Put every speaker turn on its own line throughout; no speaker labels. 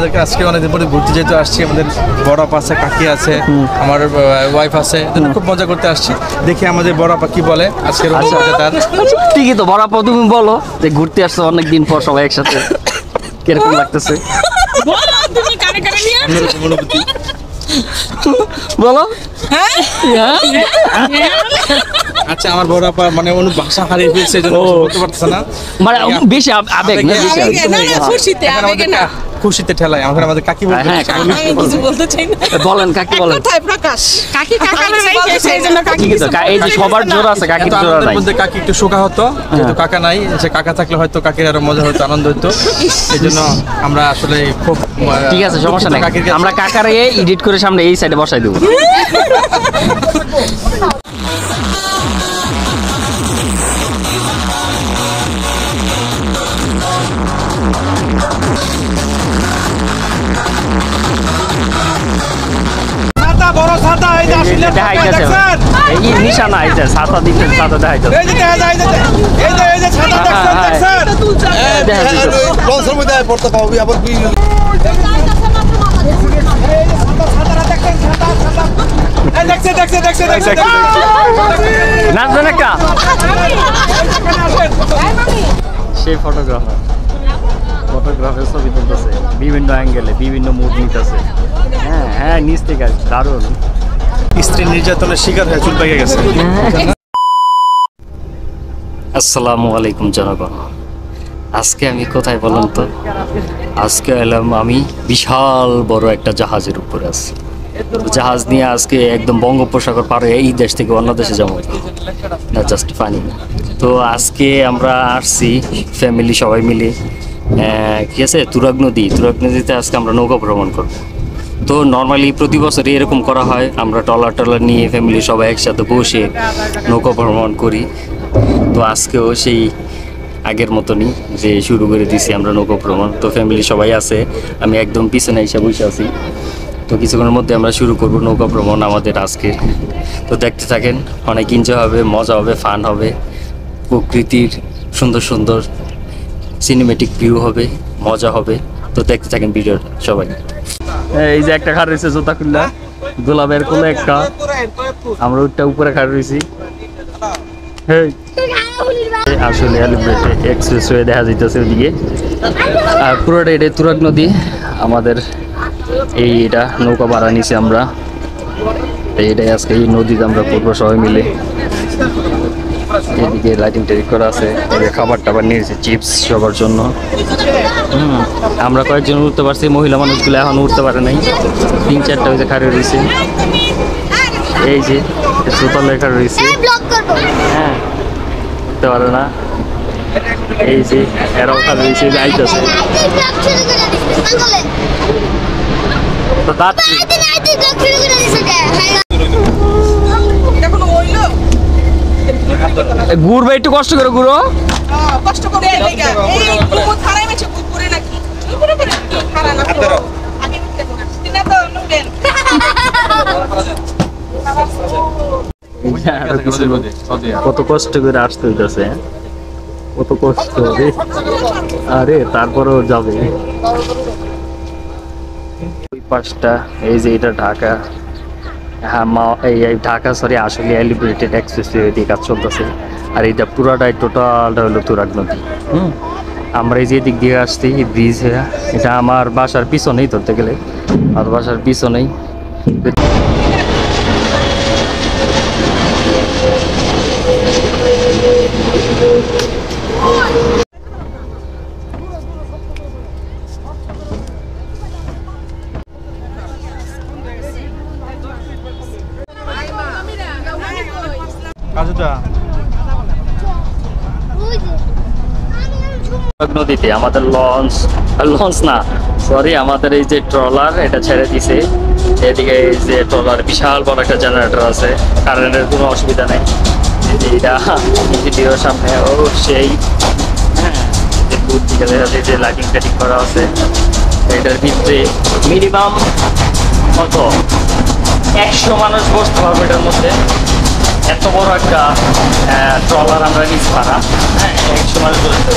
আমাদেরকে আজকে অনেকদিন পরে ঘুরতে যেতে আসছি। আমাদের বড় আপা আছে, কাকি আছে, আমার ওয়াইফ আছে, খুব মজা করতে আসছি। দেখি আমাদের বড় আপা কি বলে আজকের তার।
ঠিকই তো, বড় আপা তুমি বলো যে ঘুরতে আসছো অনেকদিন পর সবাই একসাথে, কিরকম লাগতেছে বলো।
আচ্ছা, আমার বড় আপা মানে ভাষা হারিয়ে ফেলছে, বলতে পারতেছে না,
মানে বেশি আবেগ না, বেশি
খুশিতে ঠেলায়। এখন আমাদের কাকি বলতে
বলেন, কাকি বলেন। এই যে সবার জোর আছে, কাকি জোর নাই।
কাকি একটু শোকা হতো, যেহেতু কাকা নাই, সে কাকা থাকলে হয়তো কাকির আরো মজা হতো, আনন্দ হতো। এই জন্য আমরা আসলে খুব
ঠিক আছে, সমস্যা নাই, আমরা কাকারে এডিট করে সামনে এই সাইডে বসাই দেবো। নিশানা আইছে, ছাতা দিতে, ছাতা দেখাইতে নাচবেন একটা সেই ফটোগ্রাফের ছবি তুলতেছে বিভিন্ন অ্যাঙ্গেলে, বিভিন্ন মুড নিতেছে। হ্যাঁ হ্যাঁ, নিচ থেকে দারুণ।
স্ত্রী নির্যাতনের শিকার হয়ে চুল পেকে গেছে।
আসসালামু আলাইকুম জনগণ, আজকে আমি কোথায় বলুন তো? আজকে এলাম আমি বিশাল বড় একটা জাহাজের উপরে আছি। জাহাজ নিয়ে আজকে একদম বঙ্গোপসাগর পার হয়ে এই দেশ থেকে অন্য দেশে যাবো, না জাস্ট ফানি। তো আজকে আমরা আসছি ফ্যামিলি সবাই মিলে, কি আছে, তুরাগ নদীতে আজকে আমরা নৌকা ভ্রমণ করবো। তো নর্মালি প্রতি বছরই এরকম করা হয়, আমরা ট্রলার নিয়ে ফ্যামিলি সবাই একসাথে বসে নৌকা ভ্রমণ করি। তো আজকেও সেই আগের মতনই যে শুরু করে দিছি আমরা নৌকা ভ্রমণ। তো ফ্যামিলি সবাই আছে, আমি একদম পিছনে এসে বসে আছি। তো কিছুক্ষণের মধ্যে আমরা শুরু করব নৌকা ভ্রমণ আমাদের আজকে। তো দেখতে থাকেন, অনেক এনজয় হবে, মজা হবে, ফান হবে, প্রকৃতির সুন্দর সুন্দর সিনেমেটিক ভিউ হবে, মজা হবে। তো দেখতে থাকেন ভিডিওটা সবাই। এই যে একটা খাড় রয়েছে জোতা খুললা, গোলাপের কোলে একটা, আমরা ওইটা উপরে খাড় রয়েছি। আসলে এলিভেটে এক্সপ্রেস হয়ে দেখা যাইতেছে ওইদিকে, আর পুরোটা এটা তুরাগ নদী। আমাদের এইটা নৌকা ভাড়া নিছি আমরা, এইটাই আজকে এই নদীতে আমরা পূর্ব সবাই মিলে। এদিকে লাইটিং টাইটিং করা আছে, এদিকে খাবার টাবার নিয়েছি, চিপস সবার জন্য। আমরা কয়েকজন উঠতে পারছি, মহিলা মানুষগুলো এখন উঠতে পারে নাই, 3-4টা হয়েছে খাড়ি রয়েছে। এই যে জোতলে খাড়ি রয়েছে, হ্যাঁ উঠতে পারে না। এই যে এরাও খাড়ি রয়েছে, যাইতেছে। তো তার ঘুরবে, একটু কষ্ট করে ঘুরো, কষ্ট করে। কত কষ্ট করে আসতে হইতেছে, কত কষ্ট রে, আরে তারপরেও যাবে। ওই পাশটা, এই যে এটা ঢাকা, হ্যাঁ এই ঢাকা সরি আসলে এলিভেটেড এক্সপ্রেসওয়ে দিয়ে কাজ চলতেছে। আর এইটা পুরাটাই টোটালটা হলো তুরাগ নদী। আমরা এই যে দিক দিয়ে আসছি ব্রিজ, এটা আমার বাসার পিছনেই ধরতে গেলে, আর বাসার পিছনেই। নদীতে আমাদের লঞ্চ না সরি, আমাদের এই যে ট্রলার, এটা ছেড়ে দিছে। এদিকে এই যে ট্রলার, বিশাল বড় একটা জেনারেটর আছে, কারেন্টের কোনো অসুবিধা নেই। এটা ইঞ্জিনিয়ারের সামনে, ও সেই দূর দিকে দেখা যায় যে লাইটিং টাইটিং করা আছে। এটার ভিতরে মিনিমাম কত 100 মানুষ বসতে পারবে এটার মধ্যে। এত বড় একটা ট্রলার আমরা নিচ্ছি ভাড়া, হ্যাঁ এক সময় চলছে।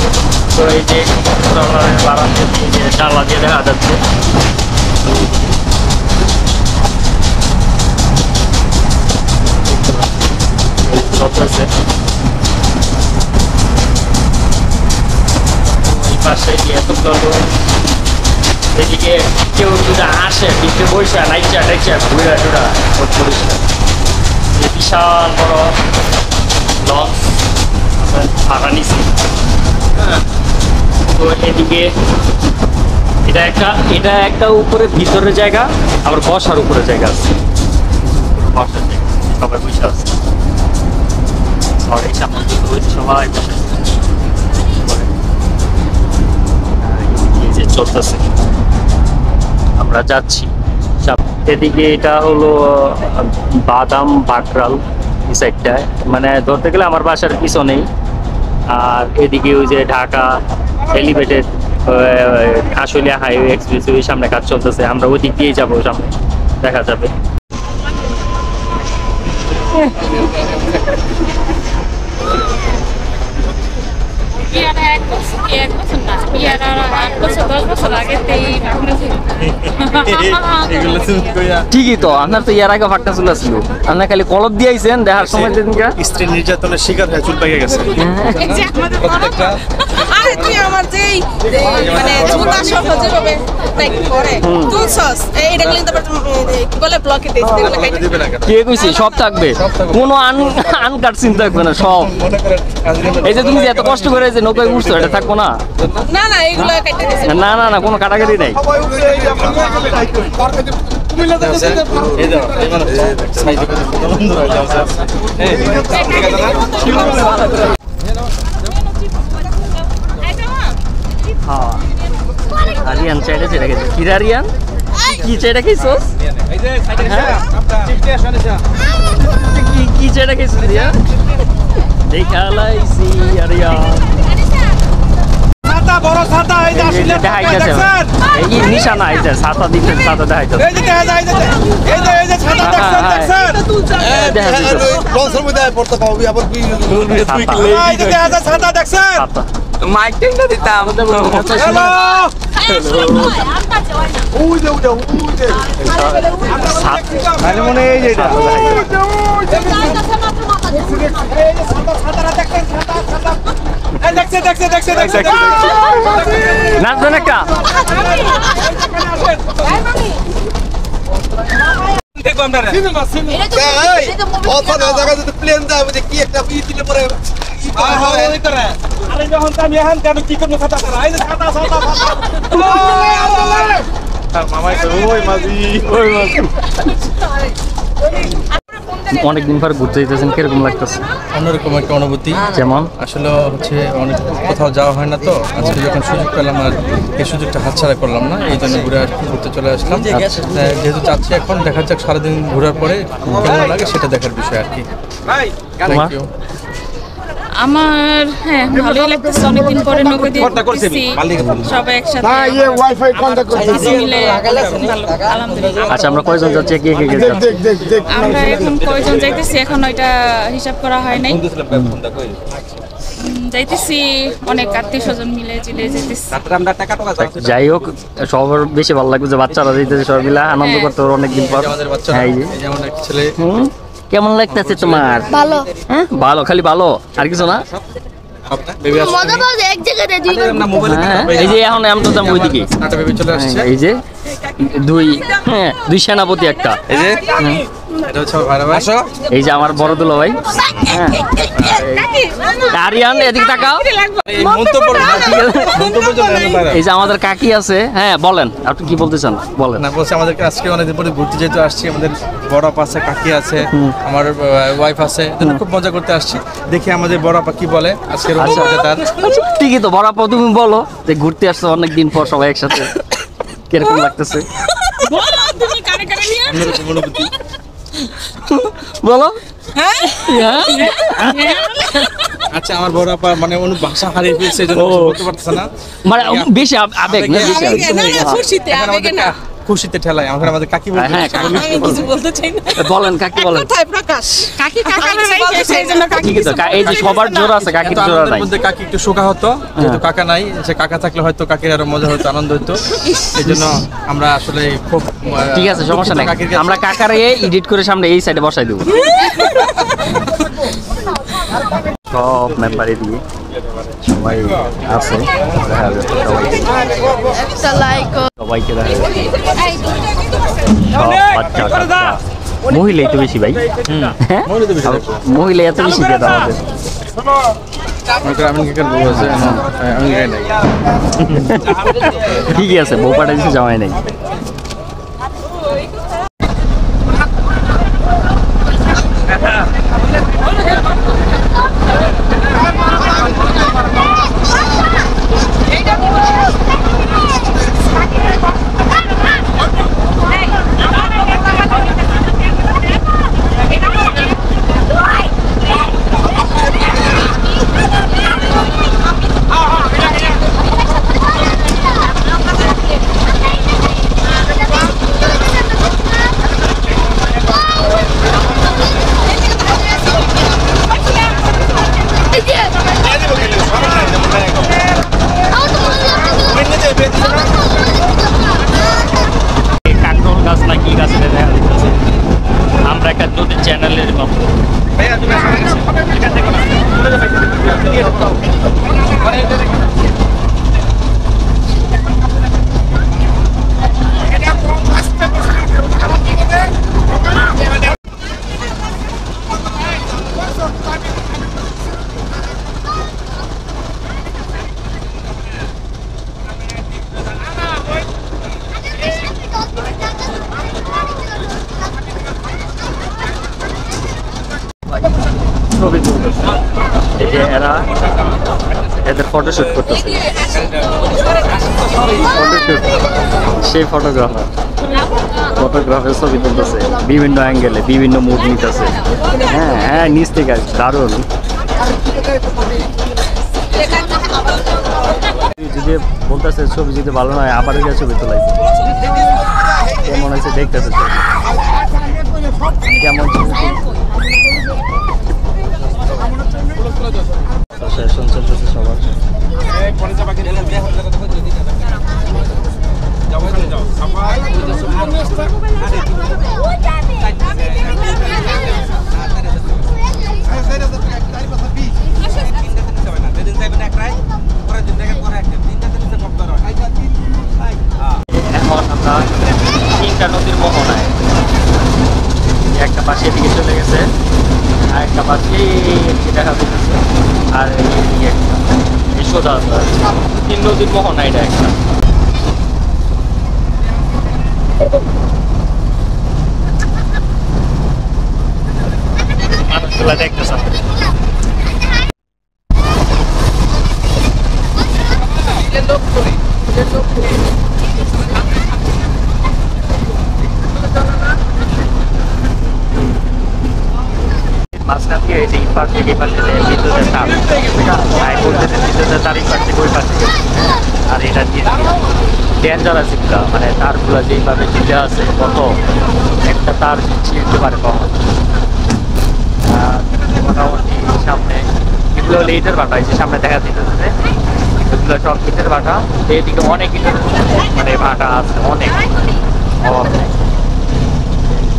তো এই যে ট্রলারের বারান্দা দিয়ে যে ডালা দিয়ে দেখা যাচ্ছে চলতেছে। এই পাশে এতগুলো লোক, এদিকে কেউ যদি আসে দিকে বসে নাইচা টাইচা ঘুরে টুরা পরিষ্কার। বিশাল বড় লঞ্চ ভাড়া নিছি, হ্যাঁ। তো এদিকে এটা একটা উপরে ভিতরের জায়গা, আবার বসার উপরে জায়গা আছে, বসার জায়গা সবাই বসে আছে। আর এই সামনে সবাই বসে যে চলতেছে, আমরা যাচ্ছি। এদিকে এটা হলো বাদাম বাকরাল এই সাইডটায়, মানে ধরতে গেলে আমার বাসার পিছনেই। আর এদিকে ওই যে Dhaka elevated Ashulia highway expressway সামনে কাজ চলতেছে, আমরা ওই দিক দিয়েই যাবো, সামনে দেখা যাবে। ঠিকই তো, আপনার তো এর আগে ফাটনা চুল ছিল, আপনার খালি কলপ দিয়েছেন দেখার সময়
স্ত্রী নির্যাতনের শিকার হয়ে চুল পেকে গেছে।
আরে তুই আমার যেই মানে জুতা সহ যেভাবে লাইক করে তুলছস এইটা কিন্তু কি বলে ব্লকে দিয়েছে এগুলো কাইটা
দিবে না কেন?
কে কইছি সব থাকবে, কোনো আনকাট সিন থাকবে না সব।
মনে করেন
এই যে তুমি যে এত কষ্ট করে যে নৌকায় উঠছো এটা থাকবো না?
না না এগুলো কাইটা দিয়েছে
না না না, কোনো কাটাকাটি নাই।
এই দাও এই মানে সাইজ করে বন্ধ হয়ে যাচ্ছে।
হ্যাঁ আরিয়ান চাইটা চেটা গেছে কি রে আরিয়ান, কি চাইটা খেয়েছস?
এই যে সাইডে চিপটে আসনে যা
কি চাইটা খেয়েছিস রিয়া? দেখালাইছি আরিয়ান
ছাতা বড় ছাতা এই যে আসলে
দেখাইতেছে এই নিশানা, এই যে ছাতা দিচ্ছে, ছাতা দেখাইতেছে,
এই যে দেখা যায় এই যে ছাতা দেখছেন লঞ্চের মধ্যে পড়তে পাবি আবার তুই এই যে দেখা যায় ছাতা দেখছেন
ছাতা
মাইক টেকটা দিতাম।
হ্যালো ওই যে মানে মনে এই যে এটা দেখছে
নাচবেন একটা
দেখো আমরা
প্লেন যাবে কি একটা দিলে পরে
আরে যখন আমি এখন কেন কি করবো ছাতা ছাড়া এই যে ছাতা মামাই ওই মাঝি
অনেকদিন পর ঘুরতে যেতেছেন, কিরকম লাগতেছে?
অন্যরকম একটা অনুভূতি।
যেমন
আসলে হচ্ছে অনেক কোথাও যাওয়া হয় না, তো আজকে যখন সুযোগ পেলাম আর এই সুযোগটা হাতছাড়া করলাম না, এই জন্য ঘুরতে চলে আসলাম। যেহেতু চাচ্ছি এখন দেখা যাক সারাদিন ঘোরার পরে কেমন লাগে সেটা দেখার বিষয় আর কি। Thank you.
আমার হ্যাঁ ভালোই লাগতেছে, অনেকদিন পরে নৌকা দিয়ে ঘুরতেছি, সবাই একসাথে সবকিছু মিলে ভালো, আলহামদুলিল্লাহ।
আচ্ছা আমরা কয়জন যাচ্ছি, কে কে কে যাচ্ছি?
আমরা এখন কয়জন যাইতেছি এখন ওইটা হিসাব করা হয় নাই, যাইতেছি অনেক আত্মীয় স্বজন মিলে জিলে যাইতেছি।
যাই হোক সবার বেশি ভালো লাগবে যে বাচ্চারা যাইতেছে, সবাই মিলে আনন্দ করতে পারবে অনেকদিন পর।
আমাদের বাচ্চারা
হ্যাঁ, এই যে।
এই যেমন এক ছেলে
কেমন লাগতেছে তোমার?
ভালো
হ্যাঁ ভালো, খালি ভালো আর কিছু না?
বেবি আসছে
মজা পাওয়া যায় এক জায়গাতে দুই
হ্যাঁ, এই যে এখন আমি তো যাবো ওইদিকে,
একটা বেবি চলে আসছে।
এই যে দুই সেনাপতি একটা,
এই যে এটা হচ্ছে আমার ভাইরা ভাই।
এই যে আমার বড় দুলো ভাই, হ্যাঁ আরিয়ান এদিকে তাকাও,
এই মন্তব্য জন্য আমি ভাইরা।
এই যে আমাদের কাকি আছে, হ্যাঁ বলেন আপনি কি বলতে চান বলেন।
না বলছি আমাদেরকে আজকে অনেকদিন পরে ঘুরতে যেতে আসছি, আমাদের বড় আপা আছে, কাকি আছে, আমার ওয়াইফ আছে, এজন্য খুব মজা করতে আসছি। দেখি আমাদের বড় আপা কি বলে আজকের অনুষ্ঠানে তার।
ঠিকই তো, বড় আপা তুমি বলো যে ঘুরতে আসছো অনেকদিন পর সবাই একসাথে, কিরকম লাগতেছে
বলো তুমি কারে কারে নিয়ে
অন্যরকম অনুভূতি।
বলো।
হ্যাঁ
আচ্ছা আমার বড় আপা মানে ভাষা হারিয়ে ফেলছে, এজন্য কিছু বলতে পারতেছে না।
মানে বেশি আবেগ না, বেশি আবেগ।
না না খুশিতে
এখন
আবেগে
আমাদের
না
খুশিতে ঠেলায় আমাদের কাকি বলতে
হ্যাঁ কাকি
আমি কিছু বলতে চাই না।
বলেন কাকি বলেন।
কোথায় প্রকাশ? কাকি
কাকারা
কিছু বলতে চাই
রেখেছে।
না, কাকি
কি তো এই যে সবার জোর আছে কাকির
কিন্তু
জোর
আমাদের
নাই।
মধ্যে কাকি একটু শোকা হতো, যেহেতু কাকা নাই, সে কাকা থাকলে হয়তো কাকির আরো মজা হতো, আনন্দ হতো। এই জন্য আমরা আসলে খুব
ঠিক আছে সমস্যা নাই,
কাকির কাছে-
আমরা কাকারে এডিট করে সামনে এই সাইডে বসাই দেবো। সব মেম্বারে দিয়ে সবাই আছে, দেখা যাচ্ছে সবাইকে দেখা যাচ্ছে। সব বাচ্চা কাচ্চা মহিলাই তো বেশি ভাই। হ্যাঁ
মহিলা তো বেশি দেখো।
মহিলা এত বেশি দিয়ে দেওয়া আমাদের।
গ্রামীণ কাকার বউ আছে, আমি গাই নাই।
ঠিকই আছে, বউ পাঠা দিচ্ছে জামাই নাই। কাকরোল গাছ না কি গাছ এটা দেখা যাচ্ছে। আমরা একটা নতুন চ্যানেলের মতো ছবি তুলতেছে। এই যে এরা এদের ফটোশুট করতেছে, ফটোশুট সেই ফটোগ্রাফের ছবি তুলতেছে বিভিন্ন অ্যাঙ্গেলে, বিভিন্ন মুড নিতেছে। হ্যাঁ হ্যাঁ নিচ থেকে দারুণ। যদি বলতেছে ছবি যদি ভালো নয় আবার গিয়ে ছবি তোলাইছে, কেমন হয়েছে দেখতেছে ছবি কেমন সেশন চলতেছে সবার। এখন আমরা তিনটা নদীর মোহনায়, একটা পাশে এদিকে চলে গেছে আর একটা পাশে দেখা যাচ্ছে, আর এই একটা এই সোজা তিন নদীর মোহনা এটা একটা। মানুষগুলা দেখতেছে মাঝখান দিয়ে এই যে এই পাশ থেকে এই পাশে যে বিদ্যুতের তার বলতেছে বিদ্যুতের তার এই পাশ থেকে ওই পাশে গেছে। আর এটা দিয়ে ডেঞ্জারাস একটা, মানে তারগুলো যেইভাবে ঝিলে আছে কত একটা তার ছিঁড়তে পারে কখন। মোটামুটি সামনে এগুলো হলো ইটের ভাটা, এই যে সামনে দেখা দিতেছে এগুলো সব ইটের ভাটা। এইদিকে অনেক ইটের মানে ভাটা আছে, অনেক অভাব নেই।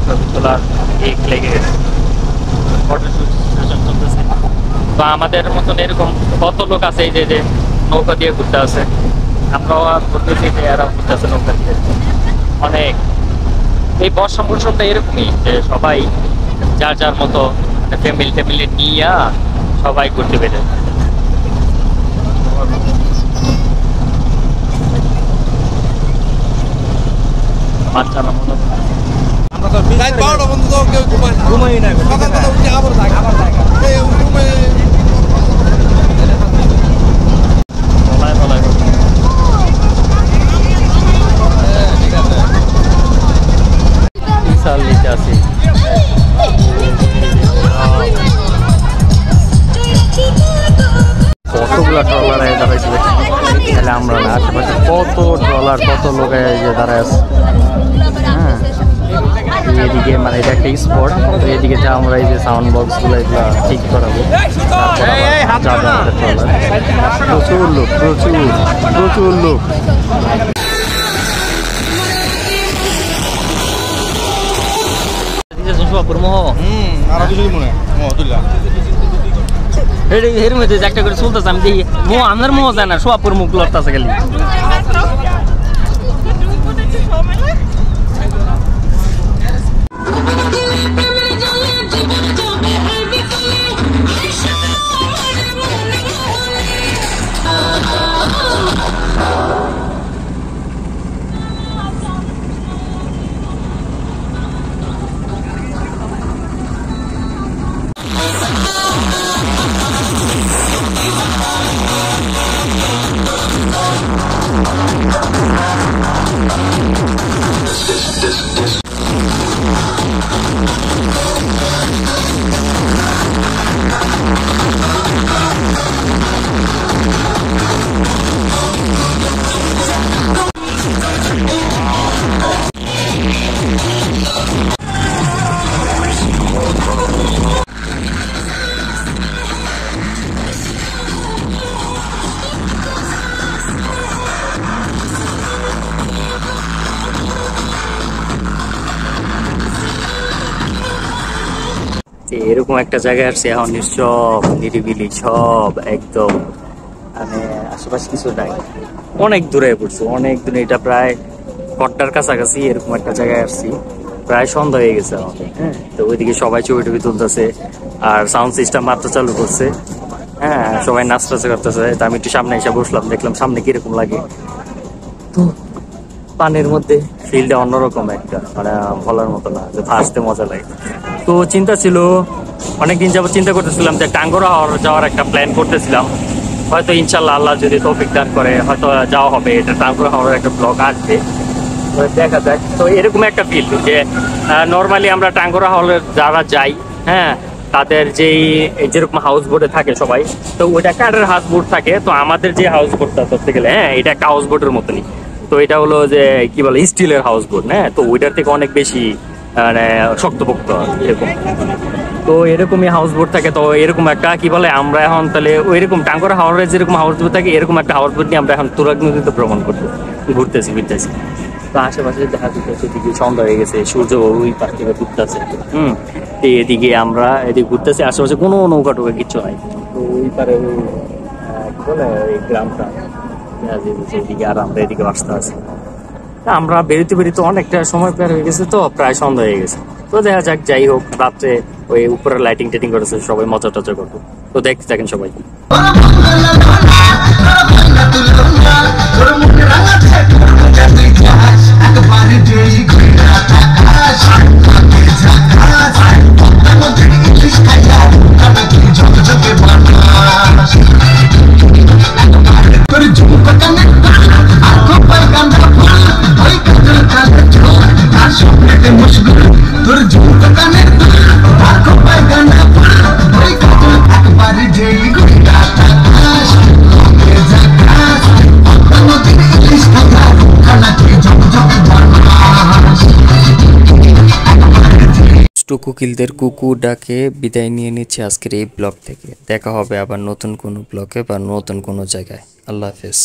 ছবি তোলার এক লেগে গেছে, ফটোশুট সেশন চলতেছে। তো আমাদের মতন এরকম কত লোক আছে এই যে নৌকা দিয়ে ঘুরতে আছে, আমরাও ঘুরতেছি যে এরাও ঘুরতে আছে নৌকা দিয়ে। অনেক এই বর্ষা মৌসুমটা এরকমই যে সবাই যার যার মতো ফ্যামিলি নিয়ে সবাই ঘুরতে বেরোয়। বাচ্চারা মনে
রাত 12টা পর্যন্ত তো কেউ ঘুমাই না, সকালবেলা উঠে আবার জায়গা এই ঘুমে
বলায় বিশাল নিচে আছি। কতগুলা ট্রলার দাঁড়াইছে, তাহলে আমরা না আশেপাশে কত ট্রলার ট্রলার কত লোক এই যে দাঁড়ায় আছে। হ্যাঁ এদিকে মানে এটা একটা স্পট, তো এদিকে যা আমরা এই যে সাউন্ড বক্সগুলো এগুলো ঠিক করাবো, তারপর যাবে আমাদের ট্রলার। প্রচুর লোক, প্রচুর লোক।
এর মধ্যে একটা করে চলতেছে, আমি দেখি আমার মোহ যায় না, সোয়াপুর মুখ লড়তেছে খালি।
এরকম একটা জায়গায় আসছে এখন, সব নিরিবিলি, সব একদম মানে আশেপাশে কিছু নাই, অনেক দূরে পড়ছে, অনেক দূরে। এটা প্রায় কট্টার কাছাকাছি এরকম একটা জায়গায় আসছি, প্রায় সন্ধ্যা হয়ে গেছে আমাদের। হ্যাঁ, তো ওইদিকে সবাই ছবি টবি তুলতেছে, আর সাউন্ড সিস্টেম মাত্র চালু করছে। হ্যাঁ, সবাই নাচটাচা করতেছে। তো আমি একটু সামনে এসে বসলাম, দেখলাম সামনে কিরকম লাগে। তো পানির মধ্যে ফিলটা অন্যরকম একটা, মানে বলার মতো না, যে ভাসতে মজা লাগে। তো চিন্তা ছিল, অনেকদিন যাবত চিন্তা করতেছিলাম যে টাঙ্গুয়ার যাওয়ার একটা প্ল্যান করতেছিলাম। হয়তো ইনশাল্লাহ আল্লাহ যদি তৌফিক দান করে হয়তো যাওয়া হবে, এটা টাঙ্গুয়ার হাওড়ের একটা ব্লগ আসবে, দেখা যাক। তো এরকম একটা ফিল যে নর্মালি আমরা টাঙ্গুয়ার হাওড়ের যারা যাই, হ্যাঁ, তাদের যেই যেরকম হাউস বোটে থাকে সবাই, তো ওইটা কাঠের হাউস বোট থাকে। তো আমাদের যে হাউস বোটটা ধরতে গেলে, হ্যাঁ, এটা একটা হাউস বোটের মতনই। তো এটা হলো যে কি বলে স্টিলের হাউস বোট। হ্যাঁ, তো ওইটার থেকে অনেক বেশি মানে শক্তপোক্ত এরকম। তো এরকমই হাউস বোট থাকে। তো এরকম একটা কি বলে, আমরা এখন তাহলে ওইরকম টাঙ্গুয়ার হাওড়ে যেরকম হাউস বোট থাকে, এরকম একটা হাউস বোট নিয়ে আমরা এখন তুরাগ নদীতে ভ্রমণ ঘুরতেছি ফিরতেছি। তো আশেপাশে দেখা যাচ্ছে এদিকে সন্ধ্যা হয়ে গেছে, সূর্য ওই পাশ থেকে ঘুরতেছে। এদিকে আমরা এদিকে ঘুরতেছি, আশেপাশে কোনো নৌকা টোকা কিচ্ছু নাই। তো ওই পারে কি বলে ওই গ্রামটা এদিকে, আর আমরা এদিকে আসতে আছি। আমরা বেরোতে অনেকটা সময় পার হয়ে গেছে, তো প্রায় সন্ধ্যা হয়ে গেছে। তো দেখা যাক, যাই হোক, রাত্রে ওই উপরে লাইটিং টাইটিং করেছে, সবাই মজা টজা করবো। তো দেখতে থাকেন সবাই।
কোকিলদের কুকু ডাকে বিদায় নিয়ে নিচ্ছে আজকের এই ব্লগ থেকে। দেখা হবে আবার নতুন কোনো ব্লগে বা নতুন কোনো জায়গায়। আল্লাহ হাফেজ।